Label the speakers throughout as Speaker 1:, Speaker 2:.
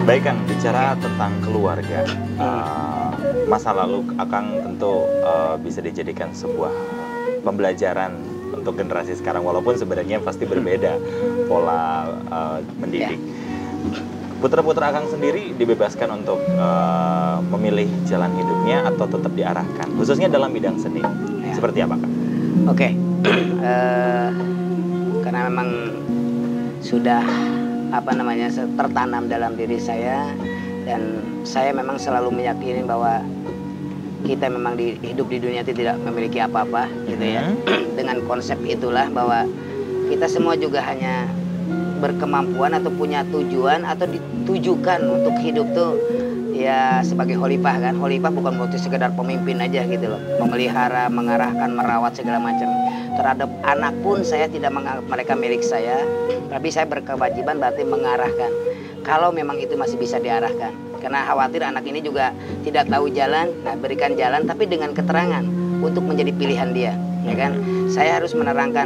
Speaker 1: Baik Kang, bicara tentang keluarga, masa lalu Akang tentu bisa dijadikan sebuah pembelajaran untuk generasi sekarang, walaupun sebenarnya pasti berbeda pola mendidik. Putra-putra Akang sendiri dibebaskan untuk memilih jalan hidupnya atau tetap diarahkan, khususnya dalam bidang seni. Seperti apa Kang?
Speaker 2: Oke. Karena memang sudah tertanam dalam diri saya, dan saya memang selalu meyakini bahwa kita memang hidup di dunia itu tidak memiliki apa-apa gitu ya. Dengan konsep itulah bahwa kita semua juga hanya berkemampuan atau punya tujuan atau ditujukan untuk hidup tuh ya sebagai khalifah kan. Khalifah bukan berarti sekedar pemimpin aja gitu loh, memelihara, mengarahkan, merawat segala macam. Terhadap anak pun saya tidak menganggap mereka milik saya, tapi saya berkewajiban berarti mengarahkan kalau memang itu masih bisa diarahkan. Karena khawatir anak ini juga tidak tahu jalan, nah berikan jalan tapi dengan keterangan untuk menjadi pilihan dia, ya kan? Saya harus menerangkan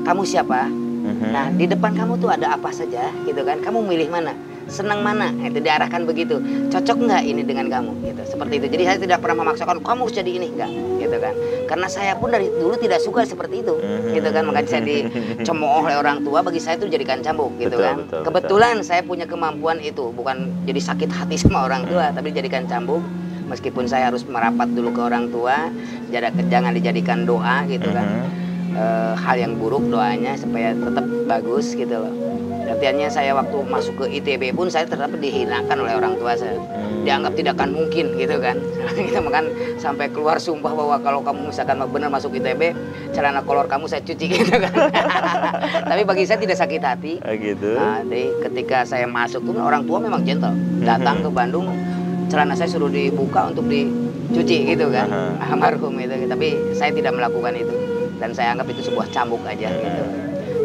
Speaker 2: kamu siapa. Nah, di depan kamu tuh ada apa saja gitu kan, kamu milih mana, senang mana, itu diarahkan begitu. Cocok nggak ini dengan kamu gitu, seperti itu. Jadi saya tidak pernah memaksakan kamu harus jadi ini, enggak gitu kan, karena saya pun dari dulu tidak suka seperti itu gitu kan. Makanya saya dicemooh oleh orang tua, bagi saya itu jadikan cambuk gitu kan. Kebetulan saya punya kemampuan itu, bukan jadi sakit hati sama orang tua, tapi jadikan cambuk. Meskipun saya harus merapat dulu ke orang tua, jangan dijadikan doa gitu kan. Hal yang buruk doanya supaya tetap bagus gitu loh. Artinya saya waktu masuk ke ITB pun saya tetap dihinakan oleh orang tua saya. Dianggap tidak akan mungkin gitu kan. Kita makan sampai keluar sumpah bahwa kalau kamu misalkan benar masuk ITB, celana kolor kamu saya cuci gitu kan. Tapi bagi saya tidak sakit hati.
Speaker 1: Gitu.
Speaker 2: Nah, jadi ketika saya masuk pun orang tua memang gentle. Datang ke Bandung, celana saya suruh dibuka untuk dicuci gitu kan. Almarhum itu. Tapi saya tidak melakukan itu. Dan saya anggap itu sebuah cambuk aja gitu.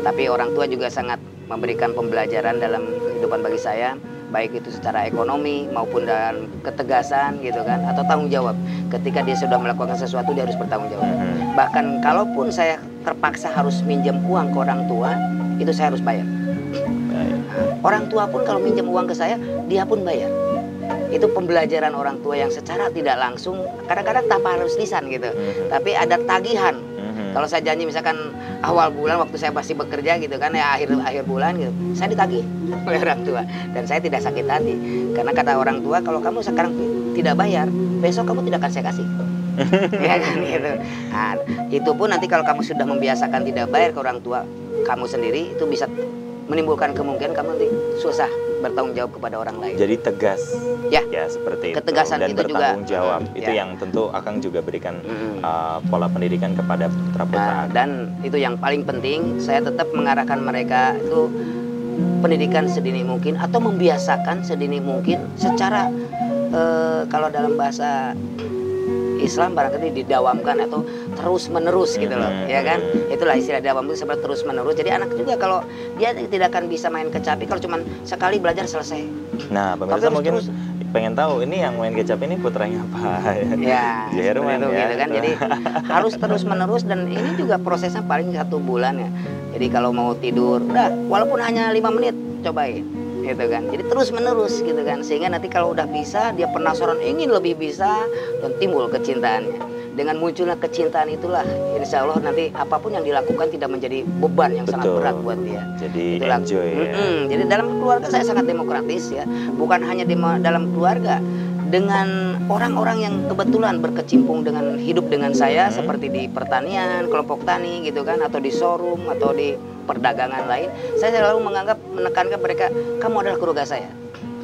Speaker 2: Tapi orang tua juga sangat memberikan pembelajaran dalam kehidupan bagi saya, baik itu secara ekonomi maupun dalam ketegasan gitu kan, atau tanggung jawab. Ketika dia sudah melakukan sesuatu, dia harus bertanggung jawab. Bahkan kalaupun saya terpaksa harus minjem uang ke orang tua, itu saya harus bayar. Orang tua pun kalau minjem uang ke saya, dia pun bayar. Itu pembelajaran orang tua yang secara tidak langsung, kadang-kadang tanpa harus lisan gitu, tapi ada tagihan. Kalau saya janji misalkan awal bulan waktu saya masih bekerja gitu kan, ya akhir bulan gitu, saya ditagih oleh orang tua, dan saya tidak sakit hati. Karena kata orang tua, kalau kamu sekarang tidak bayar, besok kamu tidak akan saya kasih. Ya kan gitu. Nah, itu pun nanti kalau kamu sudah membiasakan tidak bayar ke orang tua kamu sendiri, itu bisa menimbulkan kemungkinan kamu nanti susah bertanggung jawab kepada orang lain.
Speaker 1: Jadi tegas,
Speaker 2: ya
Speaker 1: seperti
Speaker 2: ketegasan
Speaker 1: itu, dan
Speaker 2: itu
Speaker 1: bertanggung
Speaker 2: juga,
Speaker 1: jawab. Itu yang tentu Akang juga berikan pola pendidikan kepada putra-putra.
Speaker 2: Dan itu yang paling penting, saya tetap mengarahkan mereka itu pendidikan sedini mungkin, atau membiasakan sedini mungkin secara kalau dalam bahasa Islam barangkali didawamkan atau terus menerus gitu loh, ya kan? Itulah istilah dawam itu seperti terus menerus. Jadi anak juga kalau dia tidak akan bisa main kecapi kalau cuma sekali belajar selesai.
Speaker 1: Nah, pemirsa mungkin
Speaker 2: terus
Speaker 1: pengen tahu ini yang main kecapi ini putranya apa?
Speaker 2: Ya,
Speaker 1: Jerman
Speaker 2: itu,
Speaker 1: ya.
Speaker 2: gitu kan. Jadi harus terus menerus, dan ini juga prosesnya paling 1 bulan ya. Jadi kalau mau tidur, udah walaupun hanya 5 menit cobain. Gitu kan, jadi terus menerus gitu kan, sehingga nanti kalau udah bisa dia penasaran ingin lebih bisa, dan timbul kecintaannya. Dengan munculnya kecintaan itulah insya Allah nanti apapun yang dilakukan tidak menjadi beban yang sangat berat buat dia.
Speaker 1: Jadi
Speaker 2: itulah,
Speaker 1: enjoy ya.
Speaker 2: Jadi dalam keluarga saya sangat demokratis ya, bukan hanya dalam keluarga, dengan orang-orang yang kebetulan berkecimpung dengan hidup dengan saya, seperti di pertanian, kelompok tani gitu kan, atau di showroom atau di perdagangan lain. Saya selalu menekankan mereka, kamu adalah keluarga saya,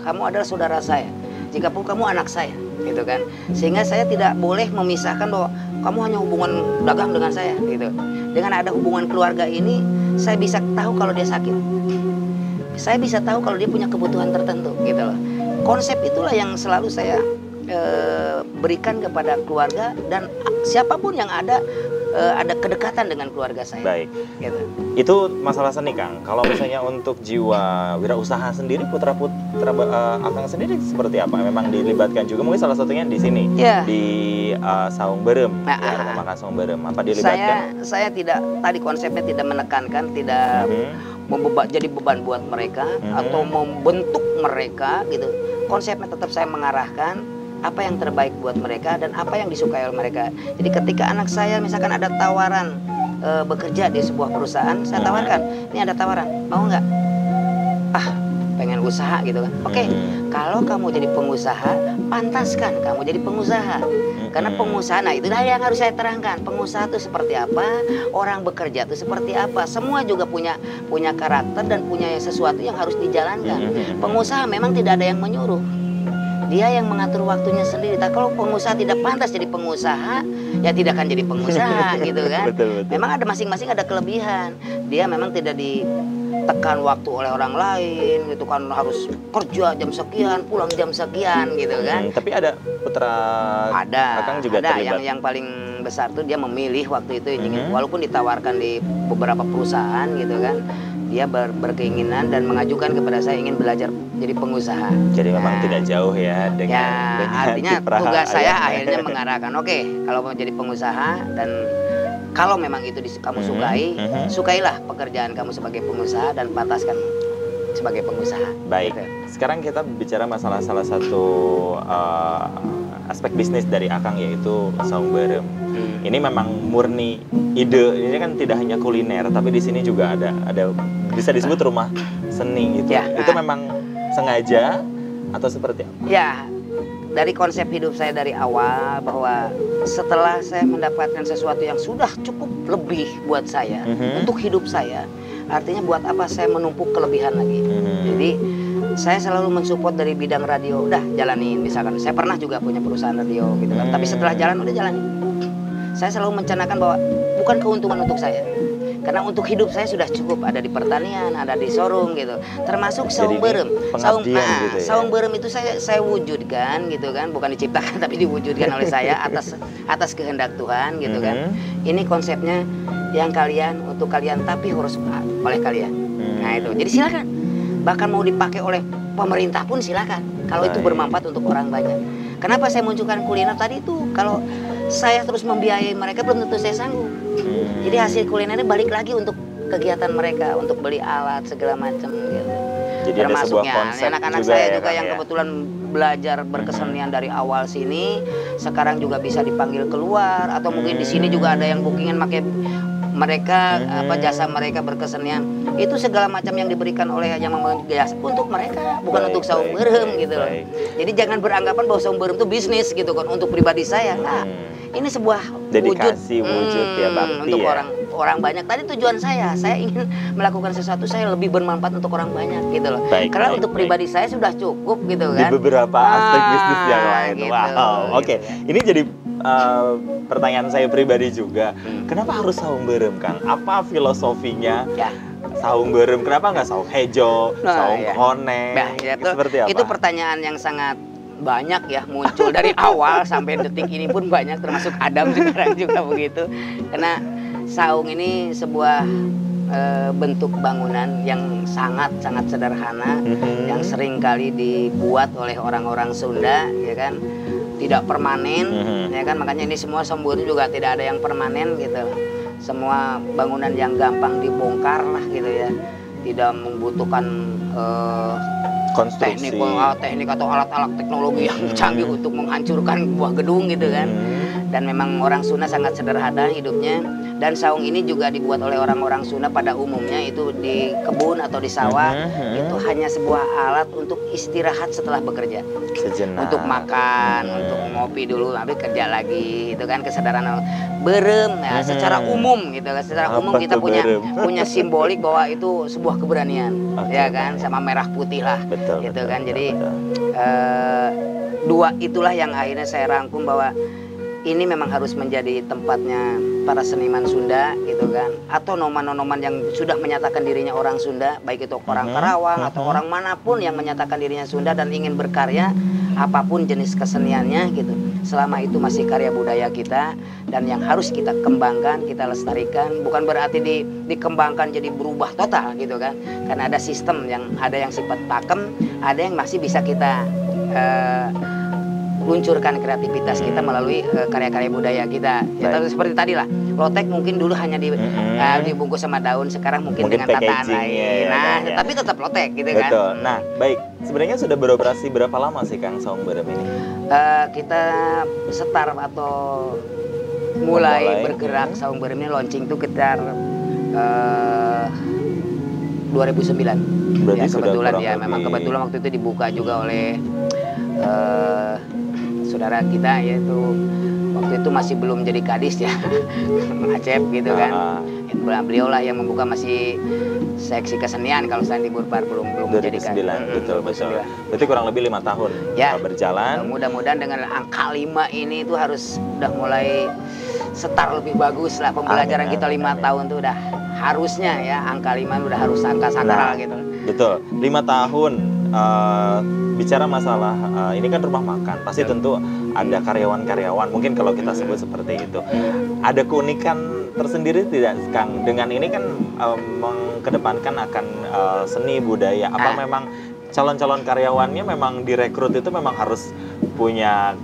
Speaker 2: kamu adalah saudara saya, jika pun kamu anak saya gitu kan. Sehingga saya tidak boleh memisahkan bahwa kamu hanya hubungan dagang dengan saya gitu. Dengan ada hubungan keluarga ini, saya bisa tahu kalau dia sakit, saya bisa tahu kalau dia punya kebutuhan tertentu gitu loh. Konsep itulah yang selalu saya berikan kepada keluarga, dan siapapun yang ada kedekatan dengan keluarga saya.
Speaker 1: Baik.
Speaker 2: Gitu.
Speaker 1: Itu masalah seni, Kang. Kalau misalnya untuk jiwa wirausaha sendiri, putra-putra Akang sendiri seperti apa? Memang dilibatkan juga, mungkin salah satunya di sini, di Saung Berem, rumah makan Saung Berem. Apa dilibatkan?
Speaker 2: Saya tidak, tadi konsepnya tidak menekankan, tidak jadi beban buat mereka atau membentuk mereka gitu. Konsepnya tetap saya mengarahkan apa yang terbaik buat mereka dan apa yang disukai oleh mereka. Jadi ketika anak saya misalkan ada tawaran bekerja di sebuah perusahaan, saya tawarkan, ini ada tawaran, mau nggak? Ah, pengen usaha gitu kan. Oke, kalau kamu jadi pengusaha, pantaskan kamu jadi pengusaha. Karena pengusaha, nah itulah yang harus saya terangkan. Pengusaha itu seperti apa, orang bekerja itu seperti apa. Semua juga punya karakter dan punya sesuatu yang harus dijalankan. Pengusaha memang tidak ada yang menyuruh. Dia yang mengatur waktunya sendiri. Tapi kalau pengusaha tidak pantas jadi pengusaha, ya tidak akan jadi pengusaha gitu kan.
Speaker 1: Betul.
Speaker 2: Memang ada masing-masing ada kelebihan. Dia memang tidak ditekan waktu oleh orang lain gitu kan, harus kerja jam sekian, pulang jam sekian gitu kan.
Speaker 1: Tapi ada putra Akang juga
Speaker 2: ada
Speaker 1: terlibat.
Speaker 2: yang paling besar tuh dia memilih waktu itu walaupun ditawarkan di beberapa perusahaan gitu kan. Dia berkeinginan dan mengajukan kepada saya ingin belajar jadi pengusaha.
Speaker 1: Jadi memang tidak jauh ya dengan
Speaker 2: artinya
Speaker 1: kiprah
Speaker 2: tugas saya
Speaker 1: ayahnya.
Speaker 2: akhirnya mengarahkan, oke, kalau mau jadi pengusaha dan kalau memang itu kamu sukai, sukailah pekerjaan kamu sebagai pengusaha dan pantaskan sebagai pengusaha.
Speaker 1: Baik,
Speaker 2: Gitu.
Speaker 1: sekarang kita bicara masalah salah satu aspek bisnis dari Akang, yaitu saung berem. Ini memang murni ide. Ini kan tidak hanya kuliner, tapi di sini juga ada bisa disebut rumah seni gitu.
Speaker 2: Ya.
Speaker 1: Itu memang sengaja atau seperti apa?
Speaker 2: Ya, dari konsep hidup saya dari awal bahwa setelah saya mendapatkan sesuatu yang sudah cukup lebih buat saya untuk hidup saya, artinya buat apa saya menumpuk kelebihan lagi. Jadi saya selalu mensupport dari bidang radio, udah jalanin. Misalkan saya pernah juga punya perusahaan radio gitu kan, tapi setelah jalan udah jalanin. Saya selalu mencanangkan bahwa bukan keuntungan untuk saya, karena untuk hidup saya sudah cukup, ada di pertanian, ada di showroom gitu, termasuk saung berem. Saung berem itu saya wujudkan gitu kan, bukan diciptakan tapi diwujudkan oleh saya atas kehendak Tuhan gitu kan. Ini konsepnya yang untuk kalian tapi harus oleh kalian. Nah itu, jadi silakan. Bahkan mau dipakai oleh pemerintah pun silakan, kalau itu bermanfaat untuk orang banyak. Kenapa saya munculkan kuliner tadi itu? Kalau saya terus membiayai mereka belum tentu saya sanggup. Jadi hasil kulinernya balik lagi untuk kegiatan mereka, untuk beli alat segala macam gitu.
Speaker 1: Jadi ada sebuah konsep
Speaker 2: anak-anak
Speaker 1: juga
Speaker 2: saya
Speaker 1: ya,
Speaker 2: juga yang kebetulan belajar berkesenian dari awal sini, sekarang juga bisa dipanggil keluar, atau mungkin di sini juga ada yang bookingan pakai mereka jasa mereka berkesenian. Itu segala macam yang diberikan oleh yang jasa untuk mereka, bukan untuk saung berem gitu loh. Jadi jangan beranggapan bahwa saung berem itu bisnis gitu kan untuk pribadi saya. Enggak. Ini sebuah
Speaker 1: dedikasi wujud ya, bakti
Speaker 2: untuk
Speaker 1: ya.
Speaker 2: orang banyak. Tadi tujuan saya ingin melakukan sesuatu saya lebih bermanfaat untuk orang banyak gitu loh. Karena untuk pribadi saya sudah cukup gitu kan.
Speaker 1: Di beberapa aspek bisnis yang lain.
Speaker 2: Gitu,
Speaker 1: Wow. Oke. Ini jadi pertanyaan saya pribadi juga. Kenapa harus saung berem, Kang? Apa filosofinya?
Speaker 2: Ya.
Speaker 1: Saung berem, kenapa nggak saung hejo, saung koneng?
Speaker 2: Nah,
Speaker 1: seperti apa?
Speaker 2: Itu pertanyaan yang sangat banyak ya, muncul dari awal sampai detik ini pun banyak, termasuk Adam sekarang juga begitu. Karena saung ini sebuah bentuk bangunan yang sangat sederhana, yang sering kali dibuat oleh orang-orang Sunda, ya kan, tidak permanen, ya kan, makanya ini semua saung berem juga tidak ada yang permanen gitu. Semua bangunan yang gampang dibongkar lah gitu ya, tidak membutuhkan
Speaker 1: konstruksi,
Speaker 2: teknik atau alat-alat teknologi yang canggih untuk menghancurkan buah gedung gitu kan. Dan memang orang Sunda sangat sederhana hidupnya. Dan saung ini juga dibuat oleh orang-orang Sunda pada umumnya itu di kebun atau di sawah. Itu hanya sebuah alat untuk istirahat setelah bekerja.
Speaker 1: Sejenak.
Speaker 2: Untuk makan, untuk ngopi dulu, habis kerja lagi. Itu kan kesadaran berem ya, secara umum gitu kan. Secara umum kita punya simbolik bahwa itu sebuah keberanian, ya kan, sama merah putih lah.
Speaker 1: Betul,
Speaker 2: gitu
Speaker 1: betul,
Speaker 2: kan.
Speaker 1: Betul,
Speaker 2: jadi
Speaker 1: betul.
Speaker 2: Dua itulah yang akhirnya saya rangkum bahwa ini memang harus menjadi tempatnya para seniman Sunda gitu kan, atau noman-noman yang sudah menyatakan dirinya orang Sunda, baik itu orang Karawang atau orang manapun yang menyatakan dirinya Sunda dan ingin berkarya apapun jenis keseniannya gitu, selama itu masih karya budaya kita dan yang harus kita kembangkan, kita lestarikan. Bukan berarti dikembangkan jadi berubah total gitu kan, karena ada sistem yang ada yang sifat pakem, ada yang masih bisa kita luncurkan kreativitas kita melalui karya-karya budaya kita. Ya, seperti tadi lah, lotek mungkin dulu hanya dibungkus sama daun, sekarang mungkin dengan tataan lain. Nah, ya. Tapi tetap lotek gitu kan.
Speaker 1: Betul. Nah, baik. Sebenarnya sudah beroperasi berapa lama sih Kang Saung Berem ini?
Speaker 2: Kita start atau mulai bergerak Saung Berem ini launching itu sekitar 2009.
Speaker 1: Berarti
Speaker 2: ya, kebetulan
Speaker 1: sudah
Speaker 2: ya memang kebetulan waktu itu dibuka juga oleh saudara kita, yaitu waktu itu masih belum jadi kadis ya, Acep gitu kan. Beliau lah yang membuka, masih seksi kesenian kalau saya di Burpar belum jadi kadis.
Speaker 1: Betul. Berarti kurang lebih 5 tahun
Speaker 2: ya,
Speaker 1: berjalan.
Speaker 2: Mudah-mudahan dengan angka 5 ini itu harus udah mulai start lebih bagus lah pembelajaran kita 5 tahun tuh udah harusnya ya, angka 5 udah harus angka sakral gitu.
Speaker 1: Betul, 5 tahun bicara masalah ini kan rumah makan, pasti tentu ada karyawan-karyawan, mungkin kalau kita sebut seperti itu. Ada keunikan tersendiri tidak Kang? Dengan ini kan mengedepankan akan seni budaya, apa memang calon-calon karyawannya memang direkrut itu memang harus punya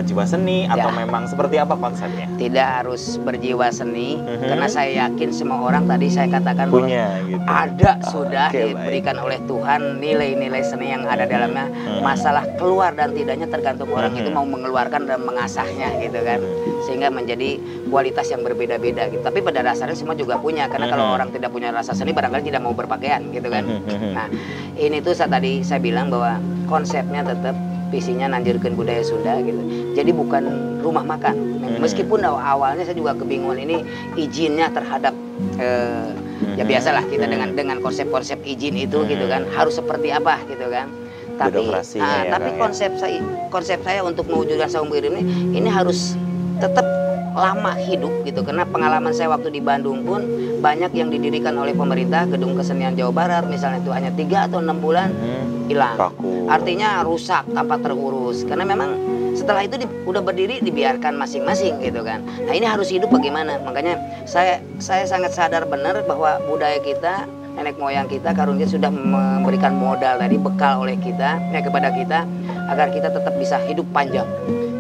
Speaker 1: jiwa seni atau memang seperti apa konsepnya?
Speaker 2: Tidak harus berjiwa seni, karena saya yakin semua orang tadi saya katakan
Speaker 1: punya gitu.
Speaker 2: Ada sudah diberikan oleh Tuhan nilai-nilai seni yang ada dalamnya. Masalah keluar dan tidaknya tergantung orang itu mau mengeluarkan dan mengasahnya gitu kan, sehingga menjadi kualitas yang berbeda-beda gitu. Tapi pada dasarnya semua juga punya, karena kalau orang tidak punya rasa seni barangkali tidak mau berpakaian gitu kan. Nah, ini tuh tadi saya bilang bahwa konsepnya tetap visinya nanjurkeun budaya Sunda gitu. Jadi bukan rumah makan. Meskipun awalnya saya juga kebingungan ini izinnya terhadap ya biasalah kita dengan konsep-konsep izin itu gitu kan, harus seperti apa gitu kan. Tapi konsep saya untuk mewujudkan Saung Berem ini harus tetap lama hidup gitu, karena pengalaman saya waktu di Bandung pun banyak yang didirikan oleh pemerintah, gedung kesenian Jawa Barat misalnya itu hanya 3 atau 6 bulan hilang, artinya rusak tanpa terurus, karena memang setelah itu udah berdiri dibiarkan masing-masing gitu kan. Nah, ini harus hidup bagaimana? Makanya saya sangat sadar benar bahwa budaya kita, nenek moyang kita, karunnya sudah memberikan modal tadi, bekal oleh kita kepada kita agar kita tetap bisa hidup panjang,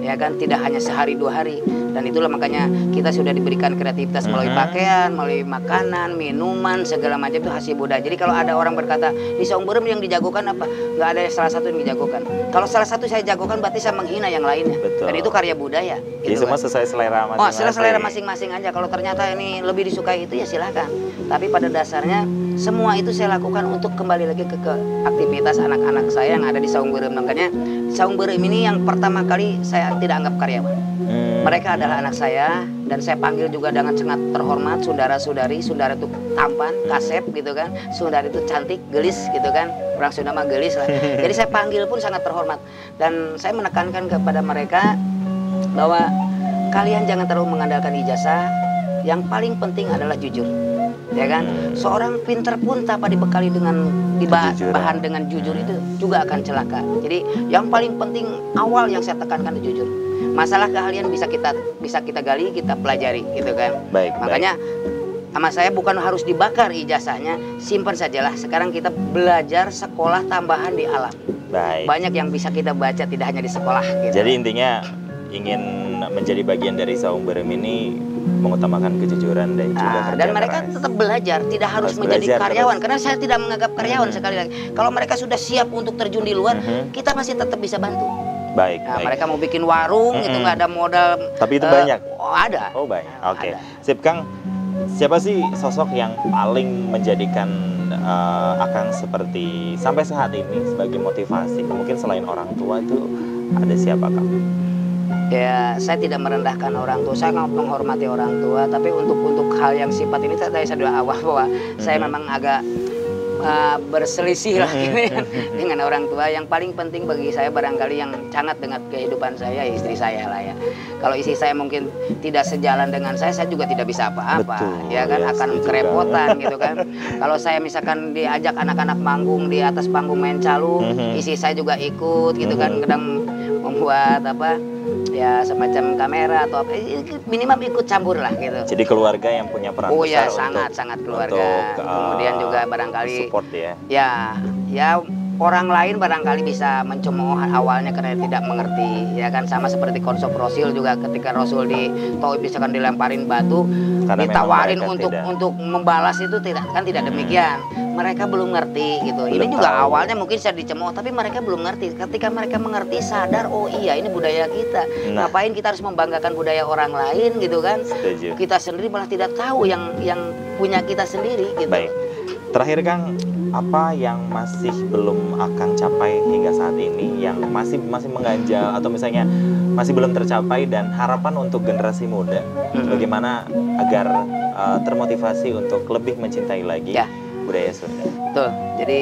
Speaker 2: ya kan, tidak hanya sehari 2 hari. Dan itulah makanya kita sudah diberikan kreativitas melalui pakaian, melalui makanan, minuman, segala macam itu hasil budaya. Jadi kalau ada orang berkata di Saung Berem yang dijagokan apa, nggak ada salah satu yang dijagokan. Kalau salah satu saya jagokan berarti saya menghina yang lainnya. Betul. Dan itu karya budaya.
Speaker 1: Jadi semua sesuai selera masing-masing.
Speaker 2: Selera masing-masing aja. Kalau ternyata ini lebih disukai itu ya silahkan. Tapi pada dasarnya semua itu saya lakukan untuk kembali lagi ke aktivitas anak-anak saya yang ada di Saung Berem. Makanya Saung Berem ini yang pertama kali saya tidak anggap karyawan. Mereka adalah anak saya, dan saya panggil juga dengan sangat terhormat saudara-saudari. Saudara itu tampan, kasep gitu kan, saudari itu cantik, gelis gitu kan, orang Sunda mah gelis lah. Jadi saya panggil pun sangat terhormat, dan saya menekankan kepada mereka bahwa kalian jangan terlalu mengandalkan ijazah, yang paling penting adalah jujur, ya kan. Seorang pinter pun tanpa dibekali dengan bahan dengan jujur itu juga akan celaka. Jadi yang paling penting awal yang saya tekankan itu jujur. Masalah keahlian bisa kita gali, kita pelajari gitu kan. Makanya sama saya bukan harus dibakar ijazahnya, simpan sajalah. Sekarang kita belajar sekolah tambahan di alam. Banyak yang bisa kita baca tidak hanya di sekolah gitu.
Speaker 1: Jadi intinya ingin menjadi bagian dari Saung Berem ini mengutamakan kejujuran dan juga kerja
Speaker 2: dan mereka
Speaker 1: keras.
Speaker 2: Tetap belajar, tidak harus menjadi karyawan karena saya tidak menganggap karyawan sekali lagi. Kalau mereka sudah siap untuk terjun di luar, kita masih tetap bisa bantu.
Speaker 1: Baik.
Speaker 2: Mereka mau bikin warung itu nggak ada modal.
Speaker 1: Tapi itu banyak.
Speaker 2: Ada.
Speaker 1: Oh banyak. Oke. Sip Kang. Siapa sih sosok yang paling menjadikan Akang seperti sampai saat ini sebagai motivasi? Mungkin selain orang tua itu ada siapa Kang?
Speaker 2: Ya, saya tidak merendahkan orang tua, saya menghormati orang tua, tapi untuk hal yang sifat ini saya sudah awal bahwa saya memang agak berselisih lah dengan orang tua. Yang paling penting bagi saya barangkali yang sangat dengan kehidupan saya, istri saya lah ya. Kalau istri saya mungkin tidak sejalan dengan saya juga tidak bisa apa-apa, ya kan, akan kerepotan gitu kan. Kalau saya misalkan diajak anak-anak manggung di atas panggung main calung, istri saya juga ikut gitu kan, kadang membuat apa ya semacam kamera atau apa, minimal ikut campur lah gitu.
Speaker 1: Jadi keluarga yang punya peran besar
Speaker 2: sangat keluarga. Kemudian juga barangkali
Speaker 1: support ya.
Speaker 2: Ya orang lain barangkali bisa mencemooh awalnya karena tidak mengerti, ya kan, sama seperti konsep Rasul juga ketika Rasul di Taif misalkan dilemparin batu,
Speaker 1: Karena
Speaker 2: ditawarin
Speaker 1: memang mereka
Speaker 2: untuk membalas itu tidak demikian. Mereka belum ngerti gitu. Ini
Speaker 1: Belum
Speaker 2: juga
Speaker 1: tahu.
Speaker 2: awalnya mungkin saya dicemooh, tapi mereka belum ngerti. Ketika mereka mengerti, sadar, oh iya ini budaya kita.
Speaker 1: Nah.
Speaker 2: Ngapain kita harus membanggakan budaya orang lain gitu kan?
Speaker 1: Setuju.
Speaker 2: Kita sendiri malah tidak tahu yang punya kita sendiri gitu.
Speaker 1: Baik. Terakhir Kang, apa yang masih belum Akang capai hingga saat ini yang masih mengganjal atau misalnya masih belum tercapai dan harapan untuk generasi muda bagaimana agar termotivasi untuk lebih mencintai lagi
Speaker 2: Ya.
Speaker 1: budaya Sunda.
Speaker 2: Betul. Jadi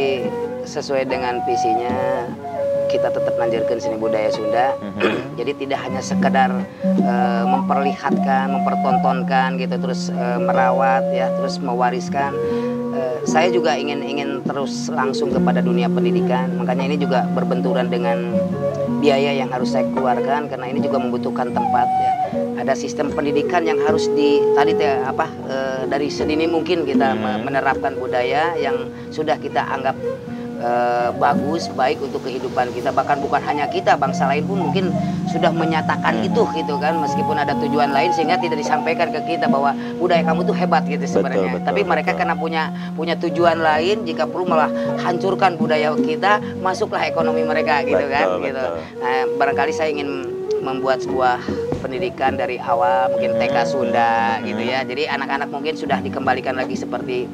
Speaker 2: sesuai dengan visinya kita tetap lanjutkan seni budaya Sunda. Jadi tidak hanya sekedar memperlihatkan, mempertontonkan gitu, terus merawat ya, terus mewariskan. Saya juga ingin terus langsung kepada dunia pendidikan. Makanya ini juga berbenturan dengan biaya yang harus saya keluarkan karena ini juga membutuhkan tempat ya. Ada sistem pendidikan yang harus dari sedini mungkin kita menerapkan budaya yang sudah kita anggap bagus, baik untuk kehidupan kita, bahkan bukan hanya kita, bangsa lain pun mungkin sudah menyatakan itu gitu kan, meskipun ada tujuan lain sehingga tidak disampaikan ke kita bahwa budaya kamu tuh hebat gitu sebenarnya.
Speaker 1: Betul,
Speaker 2: Tapi mereka karena punya tujuan lain, jika perlu malah hancurkan budaya kita, masuklah ekonomi mereka gitu kan. Gitu. Nah, barangkali saya ingin membuat sebuah pendidikan dari awal, mungkin TK Sunda gitu ya. Jadi anak-anak mungkin sudah dikembalikan lagi seperti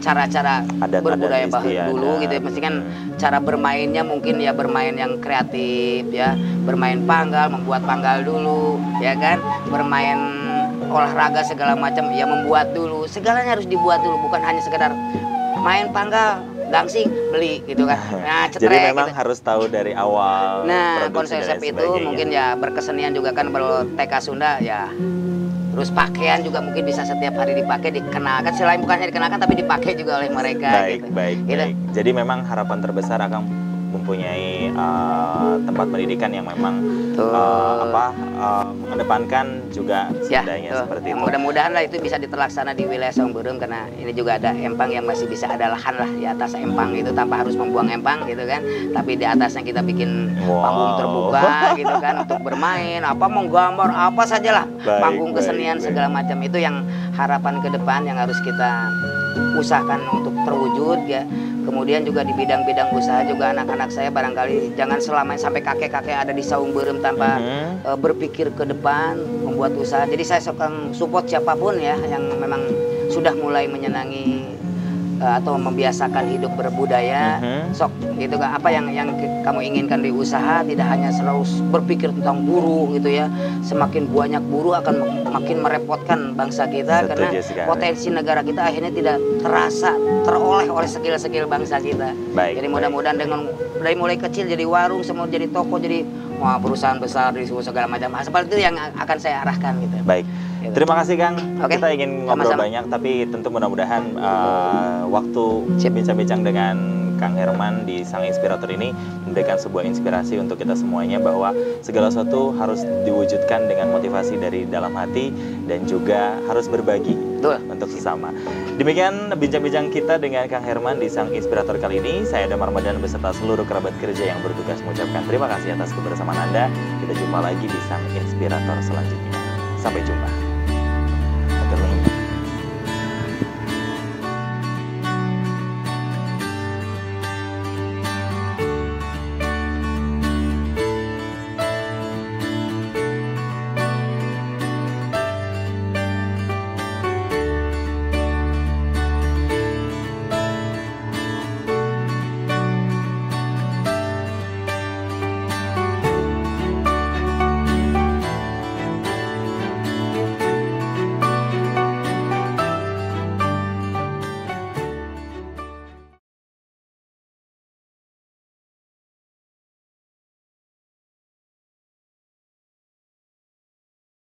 Speaker 2: cara-cara berbudaya dulu gitu ya. Mesti kan cara bermainnya mungkin ya bermain yang kreatif ya, bermain panggal, membuat panggal dulu ya kan, bermain olahraga segala macam ya membuat dulu, segalanya harus dibuat dulu, bukan hanya sekedar main panggal langsing beli gitu kan. Nah,
Speaker 1: jadi memang gitu. Harus tahu dari awal.
Speaker 2: Nah, konsep itu mungkin ya berkesenian juga kan, kalau TK Sunda ya. Terus pakaian juga mungkin bisa setiap hari dipakai, dikenakan, selain bukan hanya dikenakan tapi dipakai juga oleh mereka.
Speaker 1: Baik,
Speaker 2: gitu.
Speaker 1: baik. Jadi memang harapan terbesar akan mempunyai tempat pendidikan yang memang mengedepankan juga Sundanya seperti itu.
Speaker 2: Mudah-mudahan lah itu bisa terlaksana di wilayah Saungburem, karena ini juga ada empang yang masih bisa ada lahan lah di atas empang itu tanpa harus membuang empang gitu kan. Tapi di atasnya kita bikin panggung terbuka gitu kan untuk bermain, menggambar apa sajalah, panggung kesenian segala macam. Itu yang harapan ke depan yang harus kita usahakan untuk terwujud ya. Kemudian juga di bidang-bidang usaha juga anak-anak saya barangkali jangan selamanya sampai kakek-kakek ada di Saungburem tanpa berpikir ke depan membuat usaha. Jadi saya support siapapun ya yang memang sudah mulai menyenangi atau membiasakan hidup berbudaya. Sok gitu kan, apa yang kamu inginkan di usaha, tidak hanya selalu berpikir tentang buruh gitu ya. Semakin banyak buruh akan makin merepotkan bangsa kita. Karena potensi negara kita akhirnya tidak teroleh oleh skill-skill bangsa kita. Jadi mudah-mudahan dari mulai kecil jadi warung, semua jadi toko, jadi perusahaan besar di segala macam. Seperti itu yang akan saya arahkan gitu.
Speaker 1: Baik.
Speaker 2: Gitu.
Speaker 1: Terima kasih Kang.
Speaker 2: Kita
Speaker 1: ingin ngobrol banyak, tapi tentu mudah-mudahan waktu bincang-bincang dengan Kang Herman di Sang Inspirator ini memberikan sebuah inspirasi untuk kita semuanya bahwa segala sesuatu harus diwujudkan dengan motivasi dari dalam hati dan juga harus berbagi untuk sesama. Demikian bincang-bincang kita dengan Kang Herman di Sang Inspirator kali ini. Saya Damar Ramadan beserta seluruh kerabat kerja yang bertugas mengucapkan terima kasih atas kebersamaan Anda. Kita jumpa lagi di Sang Inspirator selanjutnya. Sampai jumpa.